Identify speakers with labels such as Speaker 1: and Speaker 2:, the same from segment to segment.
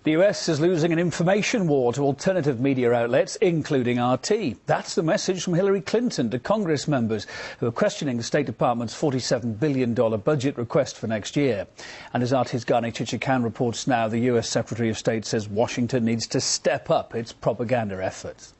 Speaker 1: The US is losing an information war to alternative media outlets, including RT. That's the message from Hillary Clinton to Congress members who are questioning the State Department's $47 billion budget request for next year. And as RT's Gani Chichikhan reports now, the US Secretary of State says Washington needs to step up its propaganda efforts.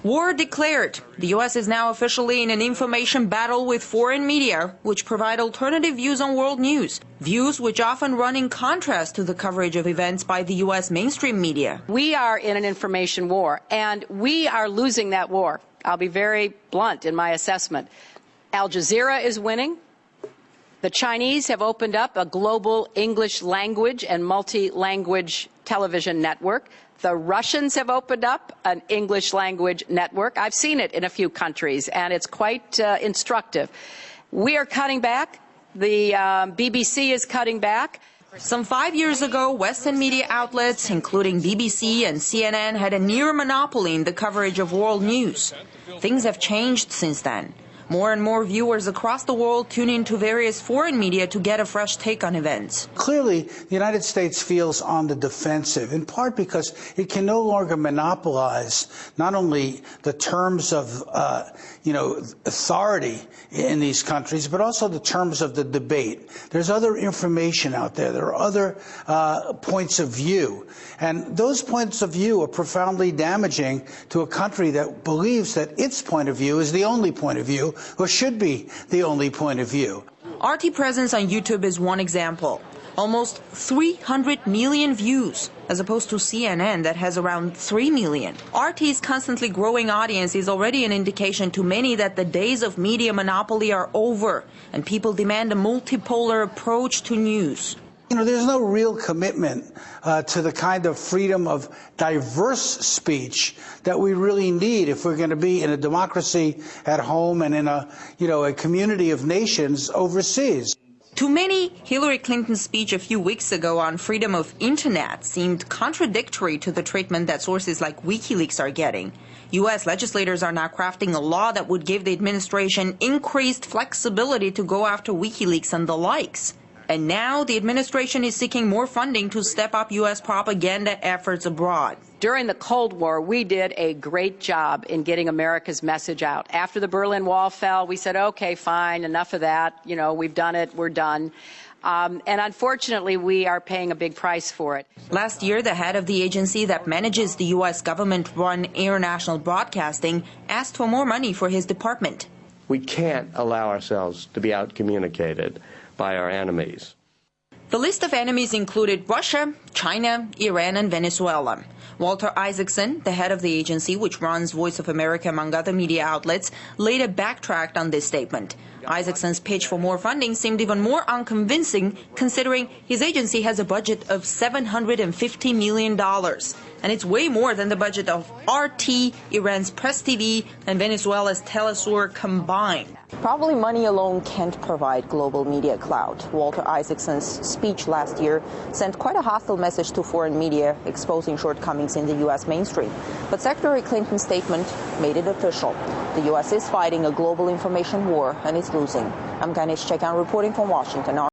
Speaker 2: War declared. The U.S. is now officially in an information battle with foreign media, which provide alternative views on world news, views which often run in contrast to the coverage of events by the U.S. mainstream media.
Speaker 3: We are in an information war, and we are losing that war. I'll be very blunt in my assessment. Al Jazeera is winning. The Chinese have opened up a global English language and multi-language television network. The Russians have opened up an English language network. I've seen it in a few countries, and it's quite instructive. We are cutting back. The BBC is cutting back.
Speaker 2: Some 5 years ago, Western media outlets, including BBC and CNN, had a near monopoly in the coverage of world news. Things have changed since then. More and more viewers across the world tune into various foreign media to get a fresh take on events.
Speaker 4: Clearly, the United States feels on the defensive, in part because it can no longer monopolize not only the terms of, authority in these countries, but also the terms of the debate. There's other information out there. There are other points of view. And those points of view are profoundly damaging to a country that believes that its point of view is the only point of view, or should be the only point of view.
Speaker 2: RT presence on YouTube is one example. Almost 300 million views, as opposed to CNN that has around 3 million. RT's constantly growing audience is already an indication to many that the days of media monopoly are over, and people demand a multipolar approach to news.
Speaker 4: There's no real commitment to the kind of freedom of diverse speech that we really need if we're going to be in a democracy at home and in a community of nations overseas.
Speaker 2: To many, Hillary Clinton's speech a few weeks ago on freedom of internet seemed contradictory to the treatment that sources like WikiLeaks are getting. U.S. legislators are now crafting a law that would give the administration increased flexibility to go after WikiLeaks and the likes. And now the administration is seeking more funding to step up U.S. propaganda efforts abroad.
Speaker 3: During the Cold War, we did a great job in getting America's message out. After the Berlin Wall fell, we said, okay, fine, enough of that. We've done it, we're done. And unfortunately, we are paying a big price for it.
Speaker 2: Last year, the head of the agency that manages the U.S. government-run Air National Broadcasting asked for more money for his department.
Speaker 5: We can't allow ourselves to be outcommunicated by our enemies.
Speaker 2: The list of enemies included Russia, China, Iran, and Venezuela. Walter Isaacson, the head of the agency, which runs Voice of America among other media outlets, later backtracked on this statement. Isaacson's pitch for more funding seemed even more unconvincing, considering his agency has a budget of $750 million. And it's way more than the budget of RT, Iran's Press TV, and Venezuela's Telesur combined.
Speaker 6: Probably money alone can't provide global media clout. Walter Isaacson's speech last year sent quite a hostile message to foreign media, exposing shortcomings in the U.S. mainstream. But Secretary Clinton's statement made it official. The U.S. is fighting a global information war, and it's losing. I'm Gani Chichikhan reporting from Washington.